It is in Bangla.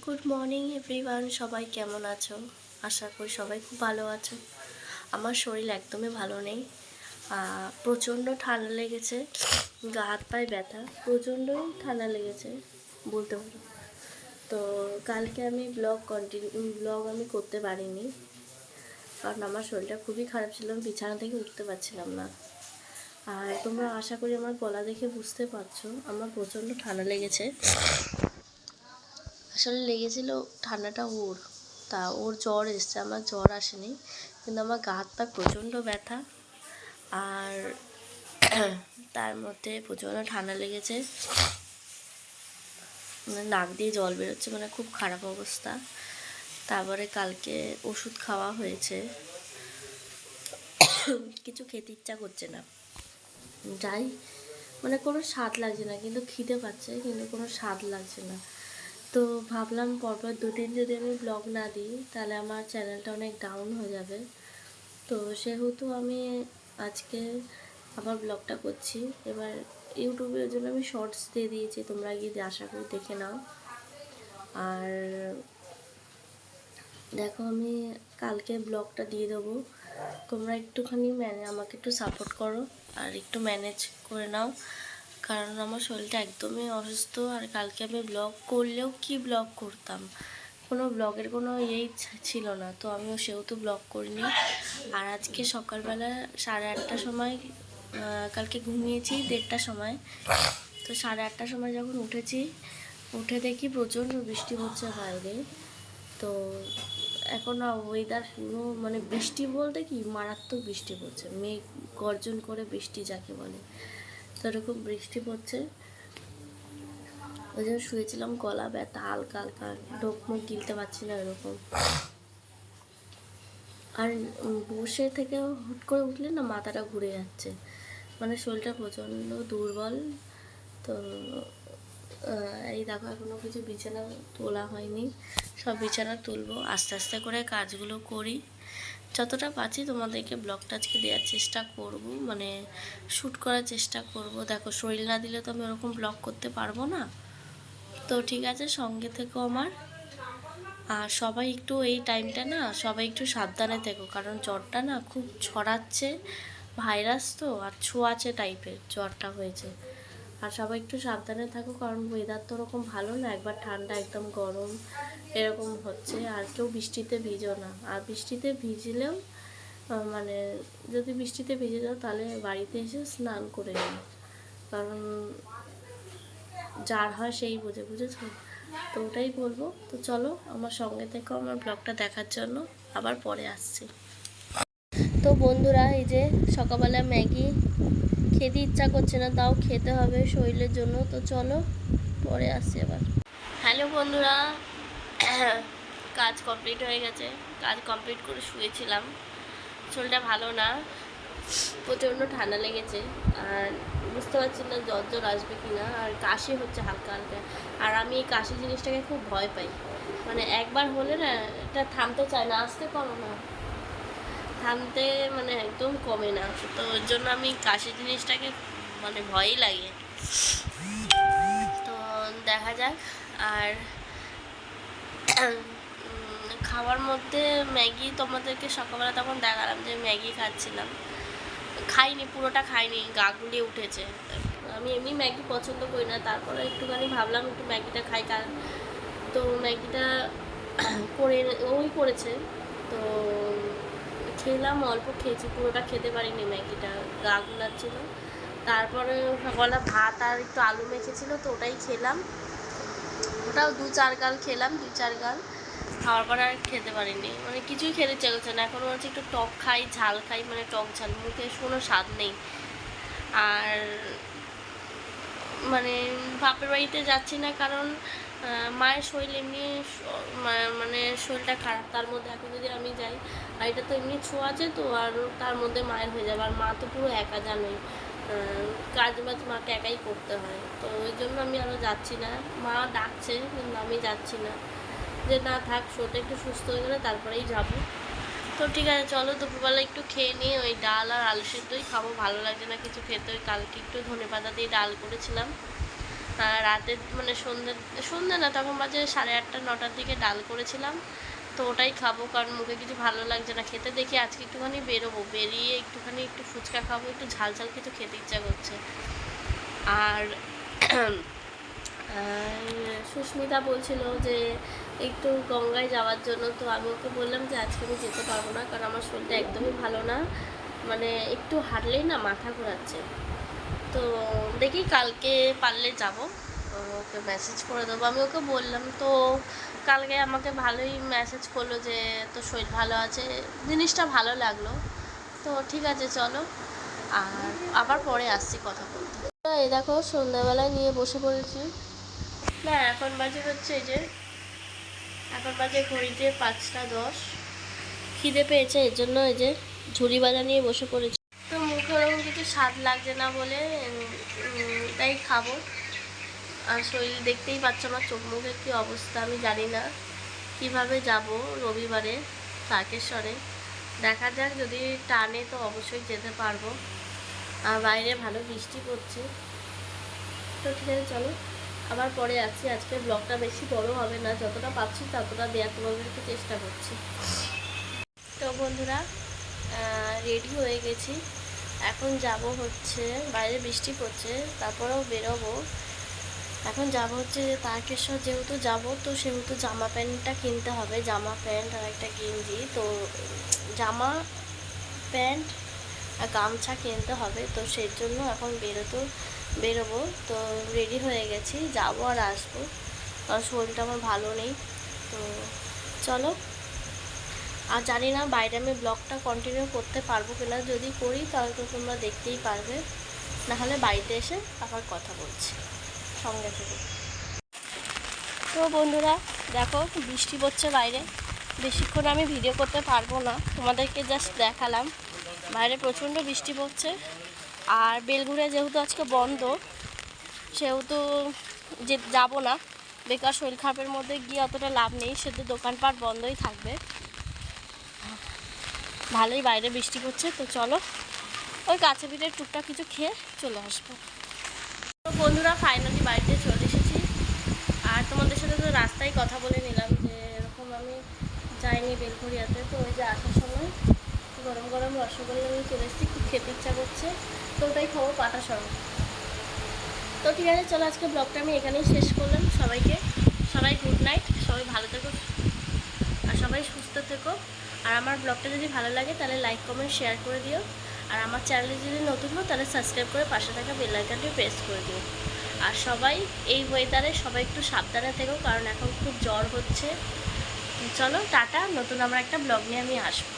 গুড মর্নিং এভরিওয়ান, সবাই কেমন আছো? আশা করি সবাই খুব ভালো আছো। আমার শরীর একদমই ভালো নেই, প্রচণ্ড ঠান্ডা লেগেছে, গা হাত পায়ে ব্যথা, প্রচণ্ডই ঠান্ডা লেগেছে বলতে পারো। তো কালকে আমি ব্লগ আমি করতে পারিনি, কারণ আমার শরীরটা খুবই খারাপ ছিল, আমি বিছানা থেকে উঠতে পারছিলাম না। আর তোমরা আশা করি আমার গলা দেখে বুঝতে পারছো আমার প্রচণ্ড ঠান্ডা লেগেছে। আসলে লেগেছিল ঠান্ডাটা ওর জ্বর এসছে, আমার জ্বর আসেনি, কিন্তু আমার গা হাত পা প্রচণ্ড ব্যথা। আর তার মধ্যে প্রচণ্ড ঠান্ডা লেগেছে, নাক দিয়ে জল বেরোচ্ছে, মানে খুব খারাপ অবস্থা। তারপরে কালকে ওষুধ খাওয়া হয়েছে, কিছু খেতে ইচ্ছা করছে না, যাই মানে কোনো স্বাদ লাগছে না, কিন্তু খিদে পাচ্ছে, কিন্তু কোনো স্বাদ লাগছে না। তো ভাবলাম পরপর দুদিন যদি আমি ব্লগ না দিই তাহলে আমার চ্যানেলটা অনেক ডাউন হয়ে যাবে। তো সেহেতু আমি আজকে আবার ব্লগটা করছি। এবার ইউটিউবের জন্য আমি শর্টস দিয়ে দিয়েছি, তোমরা গিয়ে আশা করি দেখে নাও। আর দেখো, আমি কালকে ব্লগটা দিয়ে দেবো, তোমরা একটুখানি আমাকে একটু সাপোর্ট করো আর একটু ম্যানেজ করে নাও, কারণ আমার শরীরটা একদমই অসুস্থ। আর কালকে আমি ব্লগ করলেও কি ব্লগ করতাম, কোনো ব্লগের কোনো ছিল না, তো আমিও সেহেতু ব্লগ করিনি। আর আজকে সকালবেলা 8:30টার সময়, কালকে ঘুমিয়েছি 1:30টার সময়, তো 8:30টার সময় যখন উঠে দেখি প্রচণ্ড বৃষ্টি হচ্ছে বাইরে। তো এখন ওয়েদার পুরো মানে বৃষ্টি বলতে কি মারাত্মক বৃষ্টি পড়ছে, মেঘ গর্জন করে বৃষ্টি যাকে বলে, তো এরকম বৃষ্টি পড়ছে। ওই জন্য শুয়েছিলাম, গলা ব্যথা হালকা হালকা, ঢোক মুখ গিলতে পারছি না এরকম। আর বসে থেকে হুট করে উঠলে না মাথাটা ঘুরে যাচ্ছে, মানে শরীরটা প্রচণ্ড দুর্বল। তো এই দেখো, এখনও কিছু বিছানা তোলা হয়নি, সব বিছানা তুলবো, আস্তে আস্তে করে কাজগুলো করি, যতটা পাচ্ছি তোমাদেরকে ব্লগটা আজকে দেওয়ার চেষ্টা করব, মানে শ্যুট করার চেষ্টা করব। দেখো, শরীর না দিলে তো আমি ওরকম ব্লগ করতে পারবো না। তো ঠিক আছে, সঙ্গে থেকো আমার। আর সবাই একটু এই টাইমটা না সবাই একটু সাবধানে থেকো, কারণ জ্বরটা না খুব ছড়াচ্ছে, ভাইরাস তো, আর ছোঁয়াচে টাইপের জ্বরটা হয়েছে। আর সবাই একটু সাবধানে থাকো, কারণ ওয়েদার তো ওরকম ভালো না, একবার ঠান্ডা একদম গরম এরকম হচ্ছে। আর কেউ বৃষ্টিতে ভিজো না, আর বৃষ্টিতে ভিজলেও মানে যদি বৃষ্টিতে ভিজে যাও তাহলে বাড়িতে এসে স্নান করে নিও, কারণ যার হয় সেই বুঝেছো। তো ওটাই বলবো। তো চলো আমার সঙ্গে থেকো আমার ব্লগটা দেখার জন্য, আবার পরে আসছি। তো বন্ধুরা, এই যে সকালবেলা ম্যাগি খেতে ইচ্ছা করছে না, তাও খেতে হবে শরীরের জন্য, তো চলো পরে আসছি আবার। হ্যালো বন্ধুরা, কাজ কমপ্লিট হয়ে গেছে, কাজ কমপ্লিট করে শুয়েছিলাম, শরীরটা ভালো না, প্রচণ্ড ঠান্ডা লেগেছে, আর বুঝতে পারছি না জ্বর আসবে কি না, আর কাশি হচ্ছে হালকা হালকা। আর আমি এই কাশি জিনিসটাকে খুব ভয় পাই, মানে একবার হলে না এটা থামতে চায় না, আসতে করো না, থামতে মানে একদম কমে না, তো ওর জন্য আমি কাশি জিনিসটাকে মানে ভয়ই লাগে। তো দেখা যাক। আর খাওয়ার মধ্যে ম্যাগি তোমাদেরকে সকালবেলা তখন দেখালাম যে ম্যাগি খাচ্ছিলাম, খাইনি, পুরোটা খাইনি, গা গুলিয়ে উঠেছে। আমি এমনি ম্যাগি পছন্দ করি না, তারপরে একটুখানি ভাবলাম একটু ম্যাগিটা খাই, কারণ তো ম্যাগিটা করেছে, তো খেলাম, অল্প খেয়েছি, পুরোটা খেতে পারিনি, ম্যাগিটা গা গুলাচ্ছিল। তারপরে সকালবেলা ভাত আর একটু আলু মেখেছিল, তো ওটাই খেলাম, ওটাও 2-4 গাল খেলাম, 2-4 গাল খাওয়ার পর আর খেতে পারিনি, মানে কিছুই খেতে ইচ্ছে করছে না, এখন হচ্ছে একটু টক খাই, ঝাল খাই, মানে টক ঝাল, মুখে কোনো স্বাদ নেই। আর মানে বাপের বাড়িতে যাচ্ছি না, কারণ মায়ের শরীর এমনি মানে শরীরটা খারাপ, তার মধ্যে এখন যদি আমি যাই, আর এটা তো এমনি ছোঁয়া আছে, তো আর তার মধ্যে মায়ের হয়ে যাবে, আর মা তো পুরো একা, জানোই, কাজ বাজ মাকে একাই করতে হয়, তো ওই জন্য আমি আরও যাচ্ছি না। মা ডাকছে কিন্তু আমি যাচ্ছি না, যে না থাক, শরীরটা একটু সুস্থ হয়ে গেলে তারপরেই যাবো। তো ঠিক আছে, চলো দুপুরবেলা একটু খেয়ে নিই, ওই ডাল আর আলু সেদ্ধই খাবো, ভালো লাগছে না কিছু খেতে, ওই কালকে একটু ধনেপাতা দিয়ে ডাল করেছিলাম, রাতে মানে সন্ধ্যে না, তখন বাজে 8:30 9টার দিকে ডাল করেছিলাম, তো ওটাই খাবো, কারণ মুখে কিছু ভালো লাগছে না খেতে। দেখি আজকে একটুখানি বেরোবো, বেরিয়ে একটু ফুচকা খাবো, একটু ঝাল ঝাল কিছু খেতে ইচ্ছা করছে। আর সুস্মিতা বলছিল যে একটু গঙ্গায় যাওয়ার জন্য, তো আমি ওকে বললাম যে আজকে আমি যেতে পারবো না, কারণ আমার শরীরটা একদমই ভালো না, মানে একটু হাঁটলেই না মাথা ঘোরাচ্ছে। তো দেখি কালকে পারলে যাব, ওকে মেসেজ করে দেবো। আমি ওকে বললাম, তো কালকে আমাকে ভালোই মেসেজ করলো যে তোর শরীর ভালো আছে, জিনিসটা ভালো লাগলো। তো ঠিক আছে চলো, আর আবার পরে আসছি কথা বলতে। এই দেখো সন্ধ্যাবেলায় নিয়ে বসে পড়েছি। না এখন বাজে হচ্ছে এই যে, এখন বাজে ঘড়িতে 5টা 10। খিদে পেয়েছে, এর জন্য এই যে ঝুড়ি বাজা নিয়ে বসে পড়েছি। তো মুখে ওরকম কিছু স্বাদ লাগছে না বলে তাই খাবো। আর শরীর দেখতেই পাচ্ছ আমার চোখ মুখের কী অবস্থা। আমি জানি না কিভাবে যাব রবিবারে তারকেশ্বরে, দেখা যাক, যদি টানে তো অবশ্যই যেতে পারবো। আর বাইরে ভালো বৃষ্টি পড়ছে। তো ঠিক আছে চলো, আবার পরে আসছি। আজকে ব্লগটা বেশি বড় হবে না, যতটা পাচ্ছি ততটা দেওয়ার তোমাদেরকে চেষ্টা করছি। তো বন্ধুরা রেডি হয়ে গেছি, এখন যাব হচ্ছে, বাইরে বৃষ্টি পড়ছে তারপরেও বেরোবো। এখন যাব হচ্ছে তারকেশ্বর, যেহেতু যাব তো সেহেতু জামা প্যান্টটা কিনতে হবে, জামা প্যান্ট আর একটা গেঞ্জি। তো জামা প্যান্ট আর গামছা কিনতে হবে, তো সেই জন্য এখন বেরোবো। তো রেডি হয়ে গেছি, যাবো আর আসবো, কারণ শরীরটা আমার ভালো নেই। তো চলো, আর জানি না বাইরে আমি ব্লগটা কন্টিনিউ করতে পারবো কিনা, যদি করি তাহলে তো তোমরা দেখতেই পারবে, নাহলে বাড়িতে এসে আবার কথা বলছি, সঙ্গে থেকে। তো বন্ধুরা দেখো বৃষ্টি পড়ছে বাইরে, বেশিক্ষণ আমি ভিডিও করতে পারবো না, তোমাদেরকে জাস্ট দেখালাম। বাইরে প্রচণ্ড বৃষ্টি পড়ছে, আর বেলঘুরে যেহেতু আজকে বন্ধ সেহেতু যাবো না, বেকার শরীর খারাপের মধ্যে গিয়ে অতটা লাভ নেই, সেহেতু দোকানপাট বন্ধই থাকবে। ভালোই বাইরে বৃষ্টি পড়ছে, তো চলো ওই কাছে পিঠে টুকটাক কিছু খেয়ে চলে আসবো। তো বন্ধুরা ফাইনালি বাড়িতে চলে এসেছি, আর তোমাদের সাথে তো রাস্তায় কথা বলে নিলাম যে এরকম আমি যাইনি বেলঘরিয়াতে। তো ওই যে আসার সময় গরম গরম রসগোল্লা নিয়ে চলে এসেছি, খুব খেতে ইচ্ছা করছে, তো ওটাই খাবো পাটা সঙ্গে। তো ঠিক আছে চলো, আজকে ব্লগটা আমি এখানেই শেষ করলাম। সবাই গুড নাইট, সবাই ভালো থেকো আর সবাই সুস্থ থেকো। আর আমার ব্লগটা যদি ভালো লাগে তাহলে লাইক কমেন্ট শেয়ার করে দিও, আর আমার চ্যানেলে যদি নতুন হো তাহলে সাবস্ক্রাইব করে পাশে থাকা বেল আইকনটি প্রেস করে দিও। আর সবাই এই ওয়েদারে সবাই একটু সাবধানে থেকো, কারণ এখন খুব জ্বর হচ্ছে। চলো টাটা, নতুন আমার একটা ব্লগ নিয়ে আমি আসবো।